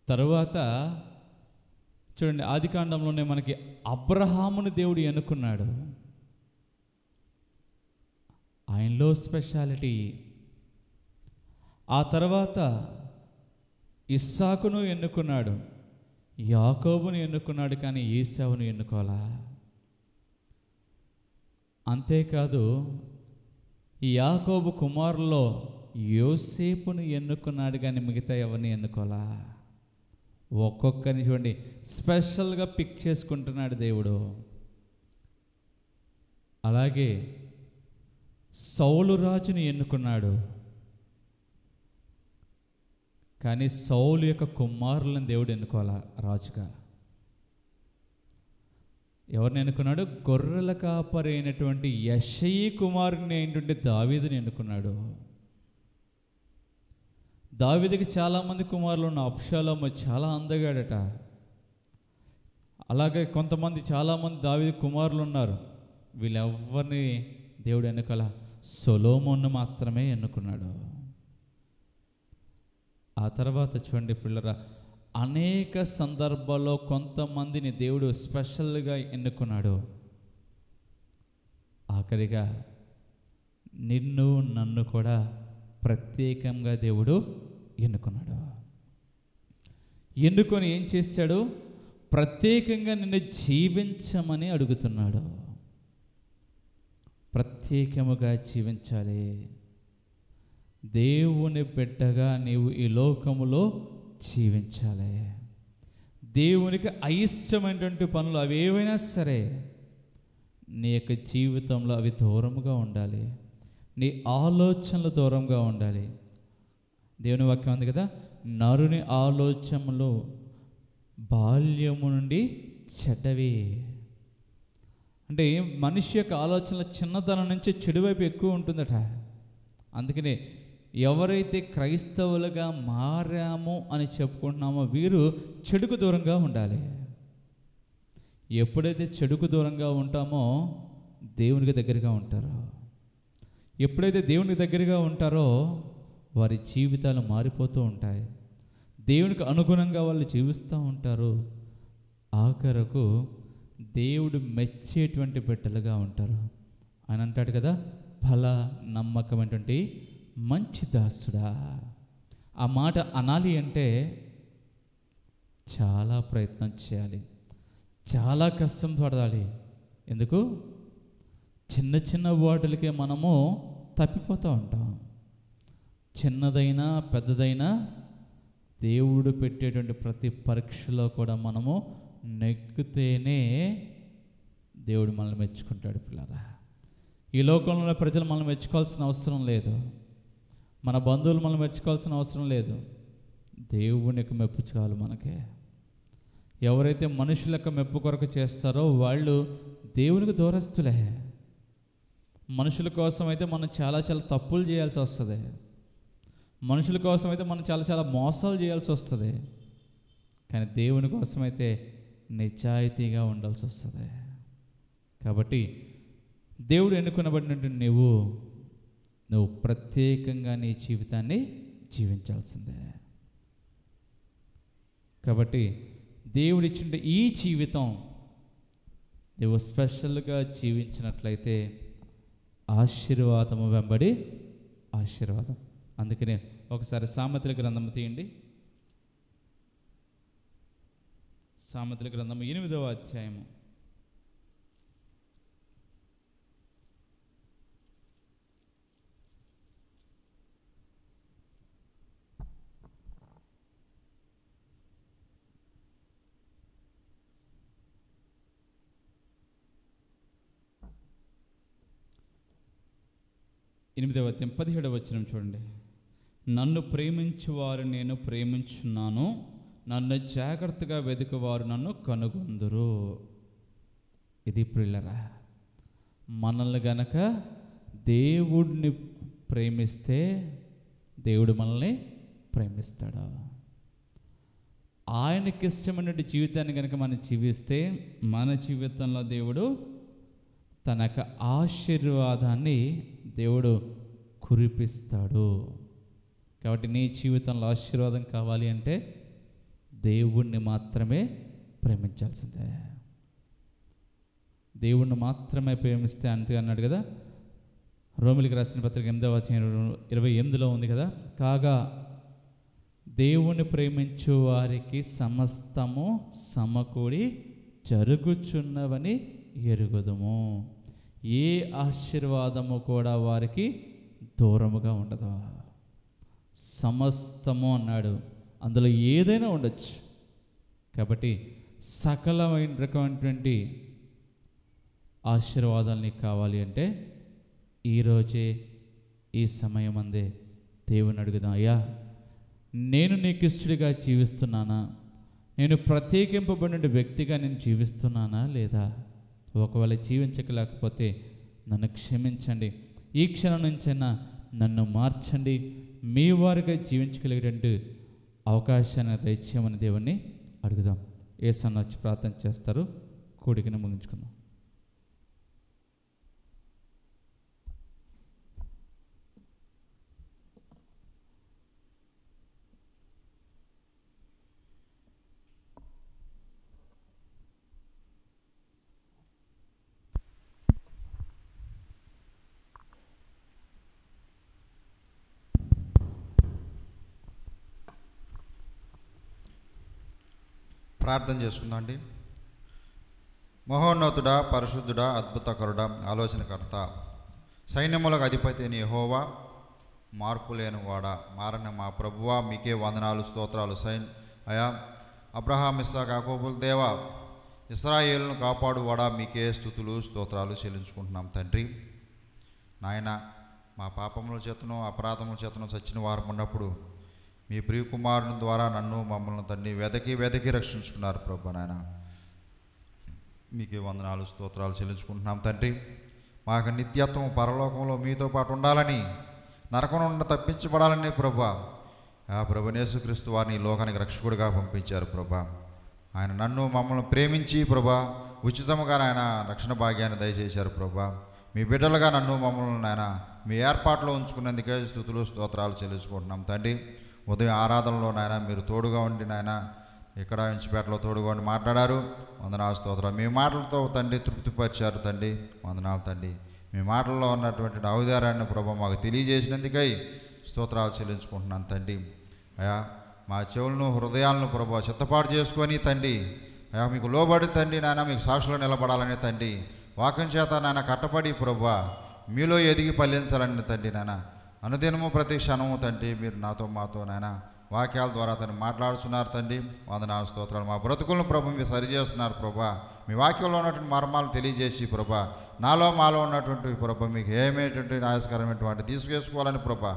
తరువాత చూడండి, ఆదికాండంలోనే మనకి అబ్రహామును దేవుడు ఎన్నుకున్నాడు. ఆయనలో స్పెషాలిటీ. ఆ తర్వాత ఇస్సాకును ఎన్నుకున్నాడు, యాకోబును ఎన్నుకున్నాడు, కానీ ఏశావును ఎన్నుకోలా. అంతేకాదు ఈ యాకోబు కుమారులో యోసేపును ఎన్నుకున్నాడు, కానీ మిగతా ఎవరిని ఎన్నుకోలా. ఒక్కొక్కరిని చూడండి స్పెషల్గా పిక్ చేసుకుంటున్నాడు దేవుడు. అలాగే సౌలు రాజుని ఎన్నుకున్నాడు, కానీ సౌలు యొక్క కుమారులను దేవుడు ఎన్నుకోవాలా రాజుగా. ఎవరిని ఎన్నుకున్నాడు? గొర్రెల కాపరి అయినటువంటి యెషయి కుమారుని అయినటువంటి దావీదుని ఎన్నుకున్నాడు. దావీదుకి చాలామంది కుమారులు ఉన్న. అబ్షాలోము చాలా అందగాడట. అలాగే కొంతమంది చాలామంది దావీదు కుమారులు ఉన్నారు. వీళ్ళెవ్వరిని దేవుడు ఎన్నుకోలా, సొలొమోను మాత్రమే ఎన్నుకున్నాడు. ఆ తర్వాత చూడండి పిల్లరా, అనేక సందర్భాల్లో కొంతమందిని దేవుడు స్పెషల్గా ఎన్నుకున్నాడు. ఆఖరిగా నిన్ను నన్ను కూడా ప్రత్యేకంగా దేవుడు ఎన్నుకున్నాడు. ఎన్నుకొని ఏం చేశాడు? ప్రత్యేకంగా నిన్ను జీవించమని అడుగుతున్నాడు. ప్రత్యేకముగా జీవించాలి. దేవుని బిడ్డగా నీవు ఈ లోకములో జీవించాలి. దేవునికి అయిష్టమైనటువంటి పనులు అవి ఏవైనా సరే నీ యొక్క జీవితంలో అవి దూరంగా ఉండాలి. నీ ఆలోచనలు దూరంగా ఉండాలి. దేవుని వాక్యం ఉంది కదా, నరుని ఆలోచనలు బాల్యము నుండి చెడ్డవి. అంటే మనిషి యొక్క ఆలోచనల చిన్నతనం నుంచి చెడు వైపు ఎక్కువ ఉంటుందట. అందుకనే ఎవరైతే క్రైస్తవులుగా మారాము అని చెప్పుకుంటున్నామో వీరు చెడుకు దూరంగా ఉండాలి. ఎప్పుడైతే చెడుకు దూరంగా ఉంటామో దేవునికి దగ్గరగా ఉంటారో, ఎప్పుడైతే దేవునికి దగ్గరగా ఉంటారో వారి జీవితాలు మారిపోతూ ఉంటాయి. దేవునికి అనుగుణంగా వాళ్ళు జీవిస్తూ ఉంటారు. ఆఖరకు దేవుడు మెచ్చేటువంటి బిడ్డలుగా ఉంటారు. ఆయన అంటాడు కదా, ఫల నమ్మకమైనటువంటి మంచి దాసుడా. ఆ మాట అనాలి అంటే చాలా ప్రయత్నం చేయాలి, చాలా కష్టం పడాలి. ఎందుకు? చిన్న చిన్న వాటిలకే మనము తప్పిపోతూ ఉంటాం. చిన్నదైనా పెద్దదైనా దేవుడు పెట్టేటువంటి ప్రతి పరీక్షలో కూడా మనము నెగ్గితేనే దేవుడు మనల్ని మెచ్చుకుంటాడు. పిల్లరా, ఈ లోకంలో ప్రజలు మనల్ని మెచ్చుకోవాల్సిన అవసరం లేదు. మన బంధువులు మనం మెచ్చుకోవాల్సిన అవసరం లేదు. దేవునికి మెప్పు చాలు మనకే. ఎవరైతే మనుషుల యొక్క మెప్పు కొరకు చేస్తారో వాళ్ళు దేవునికి దూరస్తులే. మనుషుల కోసం అయితే మనం చాలా చాలా తప్పులు చేయాల్సి వస్తుంది. మనుషుల కోసం అయితే మనం చాలా చాలా మోసాలు చేయాల్సి వస్తుంది. కానీ దేవుని కోసం అయితే నిజాయితీగా ఉండాల్సి వస్తుంది. కాబట్టి దేవుడు ఎన్నుకునబడినట్టు నువ్వు ప్రత్యేకంగా నీ జీవితాన్ని జీవించాల్సిందే. కాబట్టి దేవుడిచ్చిన ఈ జీవితం నీవు స్పెషల్గా జీవించినట్లయితే ఆశీర్వాదము వెంబడి ఆశీర్వాదం. అందుకనే ఒకసారి సామెతల గ్రంథము తీయండి. సామెతల గ్రంథము 8వ అధ్యాయము. ఎనిమిదవ అధ్యాయం 17వ వచనం చూడండి. నన్ను ప్రేమించువారు నేను ప్రేమించున్నాను, నన్ను జాగ్రత్తగా వెతుకువారు నన్ను కనుగొందురు. ఇది ప్రియులరా, మనల్ని గనక దేవుడిని ప్రేమిస్తే దేవుడు మనల్ని ప్రేమిస్తాడు. ఆయనకి ఇష్టమైనటువంటి జీవితాన్ని కనుక మనం జీవిస్తే మన జీవితంలో దేవుడు తన యొక్క ఆశీర్వాదాన్ని దేవుడు కురిపిస్తాడు. కాబట్టి నీ జీవితంలో ఆశీర్వాదం కావాలి అంటే దేవుణ్ణి మాత్రమే ప్రేమించాల్సిందే. దేవుణ్ణి మాత్రమే ప్రేమిస్తే అంతే అన్నాడు కదా. రోమిలికి రాసిన పత్రిక 8వ అధ్యాయం 28లో ఉంది కదా. కాగా దేవుణ్ణి ప్రేమించు వారికి సమస్తము సమకూడి జరుగుచున్నవని ఎరుగుదుము. ఏ ఆశీర్వాదము కూడా వారికి దూరముగా ఉండదు. సమస్తము అన్నాడు, అందులో ఏదైనా ఉండొచ్చు. కాబట్టి సకలమైన రకమైనటువంటి ఆశీర్వాదాలు నీకు కావాలి అంటే ఈరోజే ఈ సమయం అందే దేవుని అడుగుదాం. అయ్యా, నేను నీకు ఇష్టడిగా జీవిస్తున్నానా? నేను ప్రత్యేకింపబడిన వ్యక్తిగా నేను జీవిస్తున్నానా లేదా? ఒకవేళ జీవించలేకపోతే నన్ను క్షమించండి. ఈ క్షణం నుంచైనా నన్ను మార్చండి. మీ వారిగా జీవించగలిగేటువంటి అవకాశాన్ని దయచేయమని దేవుణ్ణి అడుగుదాం. యేసన్న వచ్చి ప్రార్థన చేస్తారు. కూడికను ముగించుకుందాం. ప్రార్థన చేసుకుందామండి. మహోన్నతుడా, పరిశుద్ధుడా, అద్భుతకరుడా, ఆలోచనకర్త, సైన్యములకు అధిపతి అయిన యెహోవా, మార్పు లేని వాడా, మారని మా ప్రభువా, మీకే వందనాలు, స్తోత్రాలు. అయా, అబ్రహాం, ఇస్సాకు, యాకోబుల దేవా, ఇశ్రాయేలును కాపాడువాడా, మీకే స్తుతులు స్తోత్రాలు చెల్లించుకుంటున్నాం తండ్రి. నాయన, మా పాపముల చేతను అపరాధముల చేతను చచ్చిన వారు ఉన్నప్పుడు మీ ప్రియకుమారుని ద్వారా నన్ను మమ్మల్ని తండ్రి వెదకి రక్షించుకున్నారు ప్రభు. నాయన, మీకే వందనాలు, స్తోత్రాలు చెల్లించుకుంటున్నాం తండ్రి. మాకు నిత్యత్వం పరలోకంలో మీతో పాటు ఉండాలని, నరకం నుండి తప్పించబడాలని ప్రభు, ఆ ప్రభు యేసుక్రీస్తు వారిని లోకానికి రక్షకుడిగా పంపించారు ప్రభు. ఆయన నన్ను మమ్మల్ని ప్రేమించి ప్రభు ఉచితముగా ఆయన రక్షణ భాగ్యాన్ని దయచేశారు ప్రభు. మీ బిడ్డలుగా నన్ను మమ్మల్ని ఆయన మీ ఏర్పాట్లో ఉంచుకున్నందుకే స్తుతులు స్తోత్రాలు చెల్లించుకుంటున్నాం తండ్రి. ఉదయం ఆరాధనలో నాయన మీరు తోడుగా ఉండి నాయన ఇక్కడ ఇంచుపేటలో తోడుగా ఉండి మాట్లాడారు. వందనాలు, స్తోత్రాలు. మీ మాటలతో తండ్రి తృప్తిపరిచారు తండ్రి. వందనాలు తండ్రి. మీ మాటల్లో ఉన్నటువంటి ఔదార్యాన్ని ప్రభు మాకు తెలియజేసినందుకై స్తోత్రాలు చెల్లించుకుంటున్నాను తండ్రి. అయా, మా చెవులను హృదయాలను ప్రభు సిద్ధపాటు చేసుకొని తండ్రి, అయా మీకు లోబడి తండ్రి నాయన మీకు సాక్షులు నిలబడాలని తండ్రి, వాక్యం చేత నాయన కట్టబడి ప్రభు మీలో ఎదిగి ఫలించాలని తండ్రి. నాయన అనుదినము ప్రతి క్షణము తండ్రి మీరు నాతో మాతో నాయన వాక్యాల ద్వారా తను మాట్లాడుతున్నారు తండ్రి. వందనాలు, స్తోత్రాలు. మా బ్రతుకులను ప్రభు మీరు సరిచేస్తున్నారు ప్రభా. మీ వాక్యంలో ఉన్నటువంటి మర్మాలు తెలియజేసి ప్రభా మాలో ఉన్నటువంటి ప్రభు మీకు ఏమేటువంటి ఆయాస్కరమైనటువంటి తీసుకేసుకోవాలని ప్రభా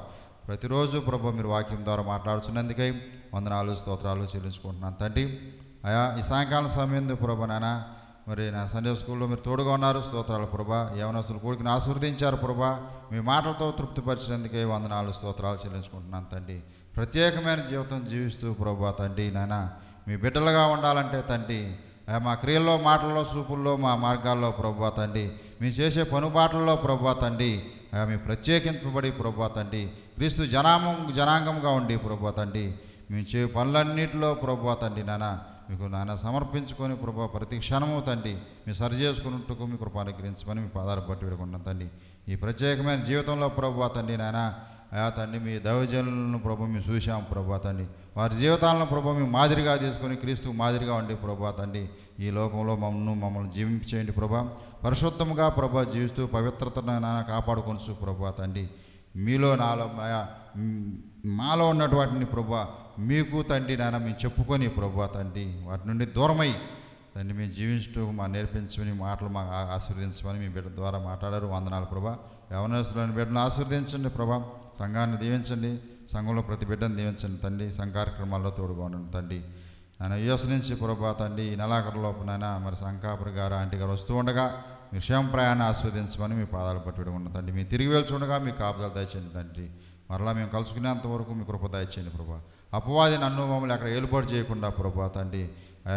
ప్రతిరోజు ప్రభు మీరు వాక్యం ద్వారా మాట్లాడుతున్నందుకై వందనాలు, స్తోత్రాలు చెల్లించుకుంటున్నాను తండ్రి. అయా, ఈ సాయంకాలం సమయం ప్రభు నాయన మరి నా సండే స్కూల్లో మీరు తోడుగా ఉన్నారు. స్తోత్రాలు ప్రభా. యవనస్తులు కూడికి ఆశీర్వదించారు ప్రభా. మీ మాటలతో తృప్తిపరిచినందుకే వందనాలు, స్తోత్రాలు చెల్లించుకుంటున్నాను తండ్రి. ప్రత్యేకమైన జీవితం జీవిస్తూ ప్రభా తండ్రి నాయన మీ బిడ్డలుగా ఉండాలంటే తండ్రి మా క్రియల్లో, మాటల్లో, చూపుల్లో, మా మార్గాల్లో ప్రభా తండ్రి మేము చేసే పనుబాట్లలో ప్రభా తండ్రి మీ ప్రత్యేకింపబడి ప్రభా తండ్రి క్రీస్తు జనాంగంగా ఉండి ప్రభా తండ్రి మేము చే పనులన్నింటిలో ప్రభా తండ్రి నాయన మీకు నాయన సమర్పించుకొని ప్రభా ప్రతి క్షణము తండ్రి మీరు సరి చేసుకున్నట్టుకు మీ కృప అనుగ్రహించమని మీ పాదాలు పట్టి పెడుకున్నాం తండ్రి. ఈ ప్రత్యేకమైన జీవితంలో ప్రభా తండ్రి నాయన అయా తండ్రి మీ దైవజనులను ప్రభు మేము చూసాం ప్రభా తండ్రి. వారి జీవితాలను ప్రభు మేము మాదిరిగా తీసుకొని క్రీస్తుకు మాదిరిగా ఉండి ప్రభా తండ్రి ఈ లోకంలో మమ్మల్ని జీవించేయండి ప్రభా. పరిశుద్ధముగా ప్రభా జీవిస్తూ పవిత్రతను నాయన కాపాడుకొనుచు ప్రభా తండ్రి మీలో మాలో ఉన్నటువంటి ప్రభా మీకు తండ్రి నాయన మేము చెప్పుకొని ప్రభా తండ్రి వాటి నుండి దూరమై తండ్రి మేము జీవించు మా నేర్పించమని మాటలు మాకు ఆశీర్వదించమని మీ బిడ్డ ద్వారా మాట్లాడారు. వందనాలు ప్రభా. యవనస్తులని బిడ్డను ఆశీర్వదించండి ప్రభా. సంఘాన్ని దీవించండి, సంఘంలో ప్రతి బిడ్డను దీవించండి తండ్రి. సంఘ కార్యక్రమాల్లో తోడుగా ఉండండి తండ్రి. ఆయన యుఎస్ నుంచి ప్రభా తండ్రి ఈ నెలాఖరులోపు నాయన మరి సంకాపురి గారు ఆంటీ గారు వస్తూ ఉండగా మీ క్షేమ ప్రయాణాన్ని ఆస్వాదించమని మీ పాదాలు పట్టుబడి ఉన్న తండ్రి. మీ తిరిగి వెళ్తుండగా మీ కాపుదలు దయచేయండి తండ్రి. మరలా మేము కలుసుకునేంత వరకు మీ కృప దయచేయండి ప్రభా. అపవాది నన్ను మమ్మల్ని అక్కడ ఏలుబాటు చేయకుండా ప్రభా తండ్రి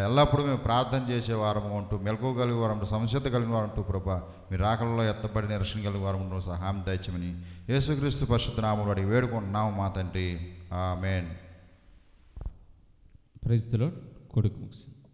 ఎల్లప్పుడూ మేము ప్రార్థన చేసేవారము అంటూ మెలకువగలిగే వారు అంటూ సంసిద్ధ కలిగిన వారు అంటూ ప్రభా మీరు ఆకలిలో ఎత్తబడిన రక్షణ కలిగిన వారు అంటూ సహాయం దయచేయమని యేసుక్రీస్తు పరిశుద్ధ నామములో అడిగి వేడుకుంటున్నాము మా తండ్రి. ఆమేన్. Praise the Lord. కొడుకు ముగిసింది.